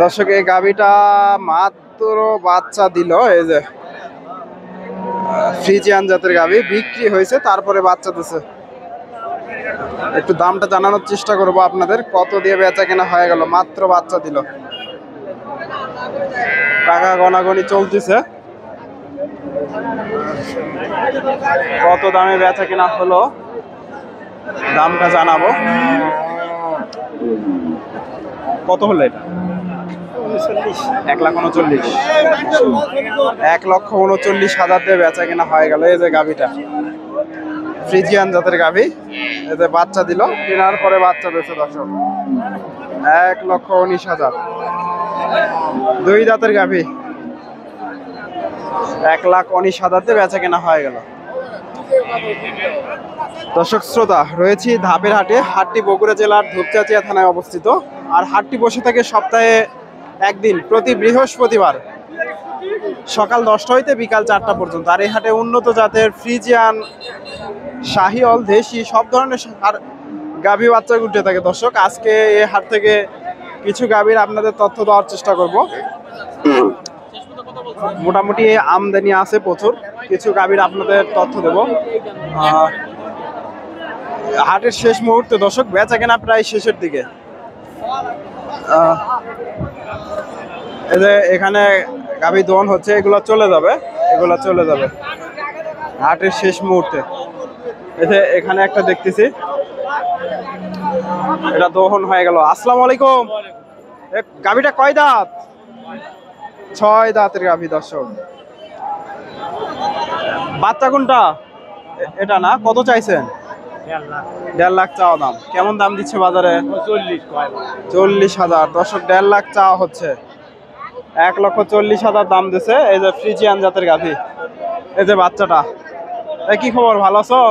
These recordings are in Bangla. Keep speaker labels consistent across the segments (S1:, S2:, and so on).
S1: দর্শক এই গাভীটা মাত্র বাচ্চা দিল, এই যে ফ্রিজিয়ান জাতের গাভী বিক্রি হয়েছে, তারপরে বাচ্চা দিছে। একটু দামটা জানানোর চেষ্টা করবো আপনাদের, কত দিয়ে বেচা কেনা হয়ে গেল, মাত্র বাচ্চা দিল। টাকা গনাগনি চলতেছে, কত দামে বেচা কেনা হলো দামটা জানাবো। কত হলো এটা? 1,39,000, 1,39,000 দিয়ে বেচা কেনা হয়ে গেল। এই যে গাভীটা ফ্রিজিয়ান জাতের গাভী, এই যে বাচ্চা দিল, কেনার পরে বাচ্চা দিয়েছে দর্শক। 1,19,000, 2 দাঁতের গাভী, 1,19,000 দিয়ে বেচা কেনা হয়ে গেল। দর্শক শ্রোতা, রয়েছি ধাপের হাটে। হাটটি বগুড়া জেলার ধূপচাচিয়া থানায় অবস্থিত। আর হাটটি বসে থাকে সপ্তাহে একদিন, প্রতি বৃহস্পতিবার সকাল 10টা হইতে বিকাল 4টা পর্যন্ত। আর এই হাটে উন্নত জাতের ফ্রিজিয়ান, শাহিওয়াল, দেশি সব ধরনের গাভী বাচ্চা উঠে থাকে। দর্শক, আজকে এই হাট থেকে কিছু গাভীর আপনাদের তথ্য দেওয়ার চেষ্টা করব। মোটামুটি আমদানি আছে প্রচুর, কিছু গাভীর আপনাদের তথ্য দেব। হাটের শেষ মুহূর্তে দর্শক, বেচা কেনা প্রায় শেষের দিকে। এই যে এখানে গাভী দহন হচ্ছে, এগুলো চলে যাবে, এগুলো চলে যাবে হাটের শেষ মুহূর্তে। এই যে এখানে একটা দেখতেছি, এটা দহন হয়ে গেল। আসসালামু আলাইকুম। গাভীটা কয় দাঁত? 6 দাঁতের গাভী দর্শক। বাচ্চা কোনটা? এটা না? কত চাইছেন? 1.5 লাখ চাওয়া দাম। কেমন দাম দিচ্ছে বাজারে? 40,000 দর্শক, 1.5 লাখ চাওয়া হচ্ছে, 1,40,000 দাম দিছে। এই যে ফ্রিজিয়ান জাতের গাভী, এই যে বাচ্চাটা। কি খবর, ভালো আছো?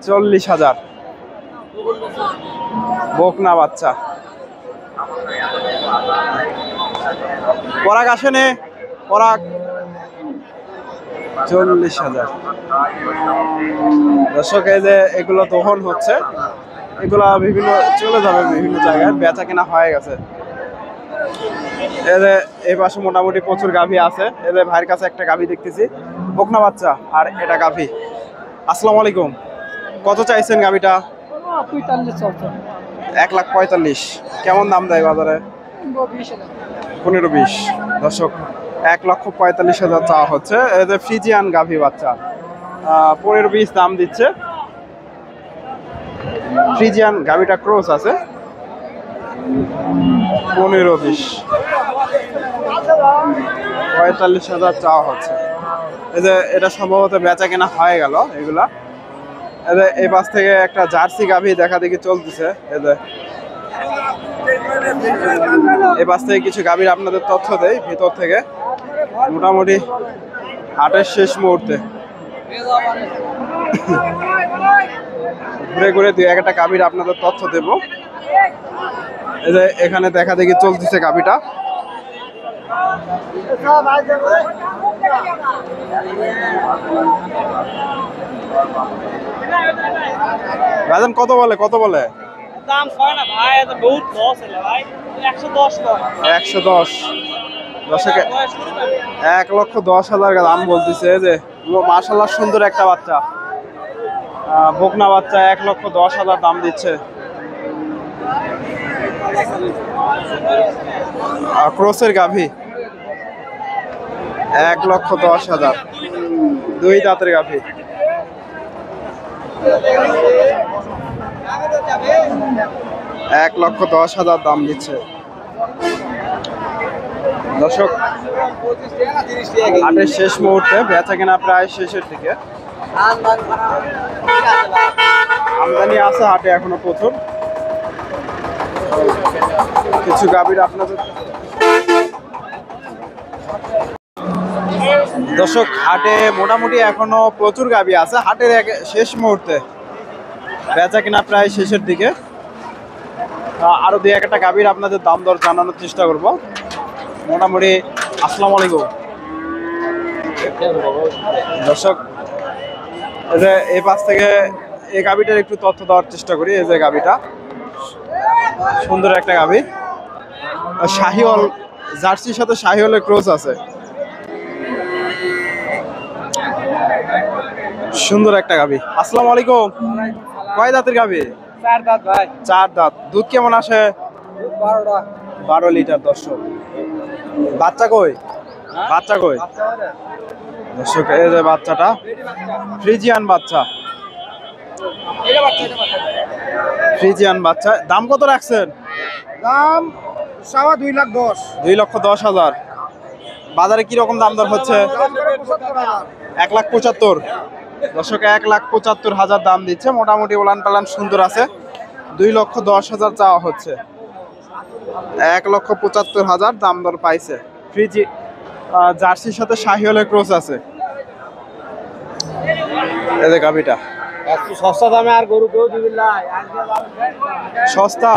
S1: 40,000 বকনা বাচ্চা। পরাগ আসেনি? পরাগ 40,000 দর্শক। এই যে এগুলো দহন হচ্ছে, এগুলা বিভিন্ন চলে যাবে বিভিন্ন জায়গায়, বেচা কেনা হয়ে গেছে। এই যে এই পাশে মোটামুটি প্রচুর গাভী আছে। এই যে ভাইয়ের কাছে একটা গাভী দেখতেছি, বকনা বাচ্চা, আর এটা গাভী। আসসালামু আলাইকুম। কত চাইছেন গাভীটা? 1,45,000। কেমন দাম দেয় বাজারে? 15-20 দর্শক, 1,45,000 চাওয়া হচ্ছে। এই যে ফ্রিজিয়ান গাভী বাচ্চা, 15-20 দাম দিচ্ছে। ফ্রিজিয়ান গাভীটা ক্রস আছে, 15-20, 45,000 চাওয়া হচ্ছে। এই যে এটা সম্ভবত বেচা কেনা হয়ে গেল এগুলা। এই যে এই পাশ থেকে একটা জার্সি গাভী দেখা দেখি চলতেছে। এই যে এই পাশ থেকে কিছু গাভীর আপনাদের তথ্য দেই ভিতর থেকে। মোটামুটি হাটের শেষ মুহূর্তে ঘুরে ঘুরে 2-1টা গাভীর আপনাদের তথ্য দেব। এই যে এখানে দেখা দেখি চলতেছে গাভীটা। রাজন কত বলে, কত বলে?
S2: দাম হয় না ভাই, এত বহুত লস হলো ভাই। 110 লয়।
S1: 110 দর্শকে 1,10,000 দাম বলতেছে। যে মাশাআল্লাহ সুন্দর একটা বাচ্চা, বকনা বাচ্চা, 1,10,000 দাম দিচ্ছে। ক্রসের গাভী, 1,10,000, 2 দাঁতের গাভী। 1,10,000 দাম দিচ্ছে দর্শক। হাটের শেষ মুহূর্তে, বেচা কেনা প্রায় শেষের দিকে। আমদানি আছে হাটে এখনো প্রচুর। কিছু গাভীর আপনাদের দর্শক, হাটে মোটামুটি এখনো প্রচুর গাভী আছে। হাটের শেষ মুহূর্তে, বেচা কেনা প্রায় শেষের দিকে। আরো 2-1টা গাভীর আপনাদের দাম দর জানানোর চেষ্টা করব মোটামুটি। আসসালামু আলাইকুম দর্শক। এই যে এই পাশ থেকে এই গাভীটার একটু তথ্য দেওয়ার চেষ্টা করি। এই যে গাভীটা সুন্দর একটা গাভী, শাহিওয়াল জার্সির সাথে শাহিওয়ালের ক্রস আছে। সুন্দর একটা গাভী। আসসালামু আলাইকুম। কয় দাঁতের গাভী?
S2: 4 দাঁত ভাই।
S1: 4 দাঁত। দুধ কেমন আসে? 12 লিটার দর্শক। বাচ্চা কই? বাচ্চা কই? দর্শক এই যে বাচ্চাটা ফ্রিজিয়ান বাচ্চা। ফ্রিজিয়ান বাচ্চা। দাম কত রাখছেন?
S2: দাম 2,10,000।
S1: 2,10,000। বাজারে কি রকম দাম দর হচ্ছে? 1,75,000। দর্শক 1,75,000 দাম দিচ্ছে। মোটামুটি উলান পালান সুন্দর আছে। 2,10,000 চাওয়া হচ্ছে। 1,75,000 দাম দর পাইছে। ফ্রিজি জার্সির সাথে শাহিওয়ালের ক্রস আছে। এই যে গাভিটা
S2: একটু সস্তা দামে আর গরু কেউ দিবেন না।
S1: সস্তা,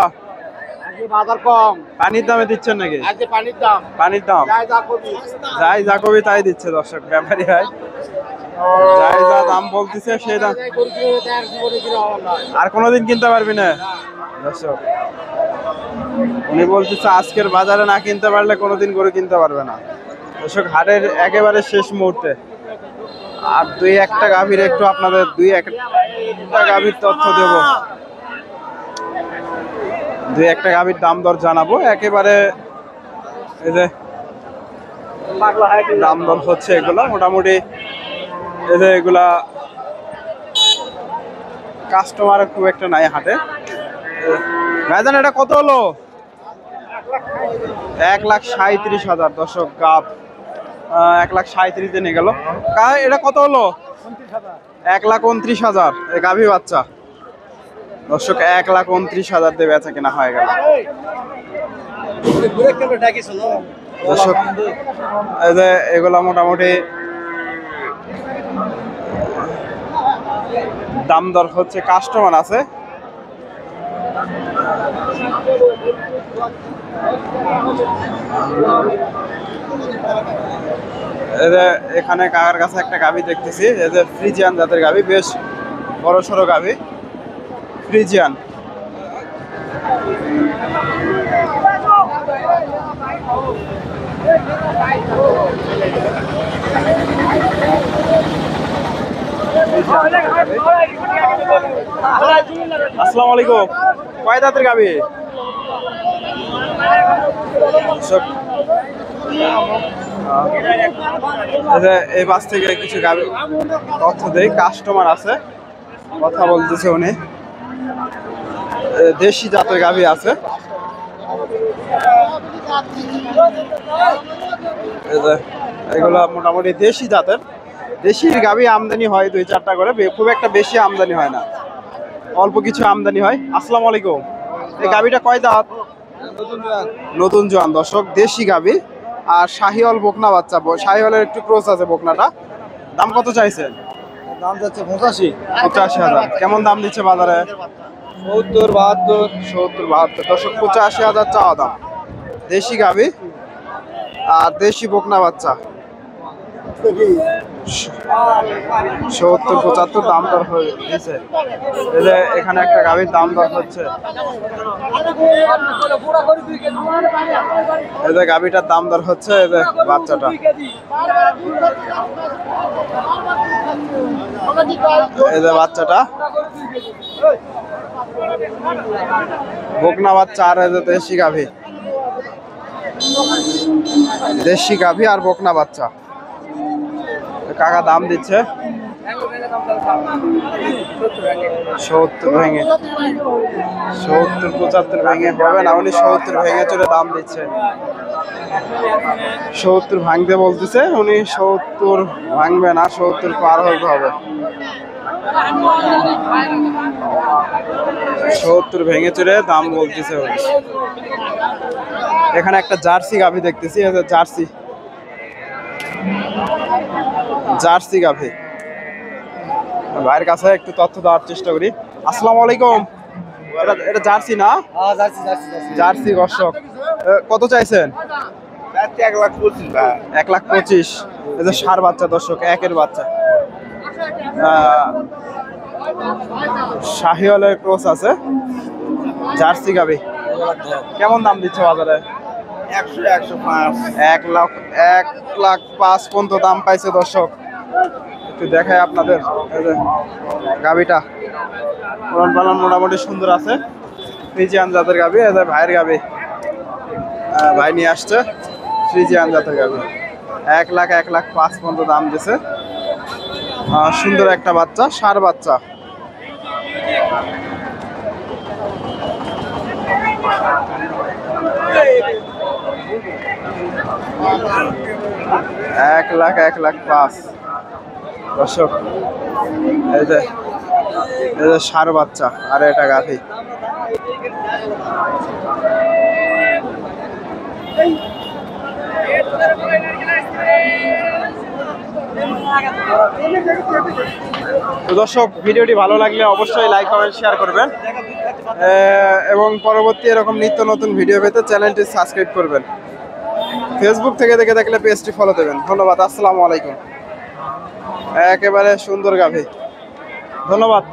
S2: আজকে বাজার কম।
S1: পানির দামে দিচ্ছেন নাকি?
S2: আজকে পানির দাম।
S1: পানির দাম
S2: যাই যা করবি।
S1: যাই যা কবি তাই দিচ্ছে দর্শক ব্যাপারী ভাই। যাই যা দাম বলতেছে সেই দাম।
S2: গরু কিনে তার জীবনে কিনে হওয়ার না।
S1: আর কোনোদিন কিনতে পারবি না দর্শক। উনি বলতেছে আজকের বাজারে না কিনতে পারলে কোনোদিন গরু কিনতে পারবে না। দর্শক হাটের একেবারে শেষ মুহূর্তে আর 2-1টা গাভীর একটু আপনাদের 2-1টা গাভীর তথ্য দেব। 2-1টা গাভীর দাম দর জানাবো। একেবারে এই যে দাম দর হচ্ছে এগুলা মোটামুটি। এই যে এগুলা কাস্টমার খুব একটা নাই হাটে। ভাইজান এটা কত হলো? 1,37,000 দর্শক গাব 1,37,000 নিয়ে গেল। এটা কত হলো? 1,29,000 এই গাভী বাচ্চা দর্শক 1,29,000 দিয়ে বেচা কেনা হয়ে গেল দর্শক। এই যে এগুলা মোটামুটি দাম দর হচ্ছে। কাস্টমার আছে। এই যে এখানে কাকার কাছে একটা গাভী দেখতেছি। এই যে ফ্রিজিয়ান জাতের গাভী, বেশ বড় সড়ো গাভী ফ্রিজিয়ান। আসসালামু আলাইকুম। কয় দাঁতের গাভী? এই বাস থেকে কিছু গাভী তথ্য দেই। কাস্টমার আছে, কথা বলতেছে উনি। দেশি জাতের গাভী আছে। এগুলা মোটামুটি দেশি জাতের। দেশির গাভী আমদানি হয় 2-4টা করে, খুব একটা বেশি আমদানি হয় না, অল্প কিছু আমদানি হয়। আসসালামু আলাইকুম। এই গাভীটা কয় দাঁত? নতুন জোয়ান দর্শক। দেশি গাভী আর শাহিওয়াল বকনা বাচ্চা। শাহিওয়ালের একটু ক্রস আছে বকনাটা। দাম কত চাইছেন?
S2: দাম যাচ্ছে
S1: 85,000। কেমন দাম দিচ্ছে বাজারে? 70-72 দর্শক 85,000 চাওয়া দাম। দেশি গাভী আর দেশি বকনা বাচ্চা 70-75 দাম দর হয়েছে। এই যে এখানে একটা গাভীর দাম দর হচ্ছে। এই যে গাভীটার দাম দর হচ্ছে। এই যে বাচ্চাটা, এই যে বাচ্চাটা বকনা বাচ্চা আর এই যে দেশি গাভী। দেশি গাভী আর বকনা বাচ্চা কাকা দাম দিচ্ছে 70 ভেঙে। 70-75 ভেঙে হবে না, উনি 70 ভেঙে চলে দাম দিচ্ছে। 70 ভাঙতে বলতেছে উনি। 70 ভাঙবে না, 70 পার হতে হবে। 70 ভেঙে চলে দাম বলতেছে উনি। এখানে একটা জার্সি গাভী দেখতেছি। জার্সি জার্সি গাভী। ভাইয়ের কাছে একটু তথ্য দেওয়ার চেষ্টা করি। আসসালামু আলাইকুম। এটা জার্সি না? জার্সি দর্শক। কত চাইছেন? 1,25,000। এই যে ষাঁড় বাচ্চা দর্শক, একের বাচ্চা। শাহিওয়ালের ক্রস আছে। জার্সি গাভী কেমন দাম দিচ্ছে বাজারে? 1,05,000 পর্যন্ত দাম পাইছে দর্শক। একটু দেখাই আপনাদের এই যে গাবিটা ওলান পালান মোটামুটি সুন্দর আছে। ফ্রিজিয়ান জাতের গাবি, এই যে ভাইয়ের গাবি, ভাই নিয়ে আসছে ফ্রিজিয়ান জাতের গাবি। 1,05,000 পর্যন্ত দাম দিছে। সুন্দর একটা বাচ্চা, ষাঁড় বাচ্চা। এক লাখ 5 দর্শক। এই যে ষাঁড় বাচ্চা আর এটা গাভী। তো দর্শক, ভিডিওটি ভালো লাগলে অবশ্যই লাইক কমেন্ট শেয়ার করবেন এবং পরবর্তী এরকম নিত্য নতুন ভিডিও পেতে চ্যানেলটি সাবস্ক্রাইব করবেন। ফেসবুক থেকে দেখে থাকলে পেজটি ফলো দেবেন। ধন্যবাদ। আসসালামু আলাইকুম। একেবারে সুন্দর গাভী। ধন্যবাদ।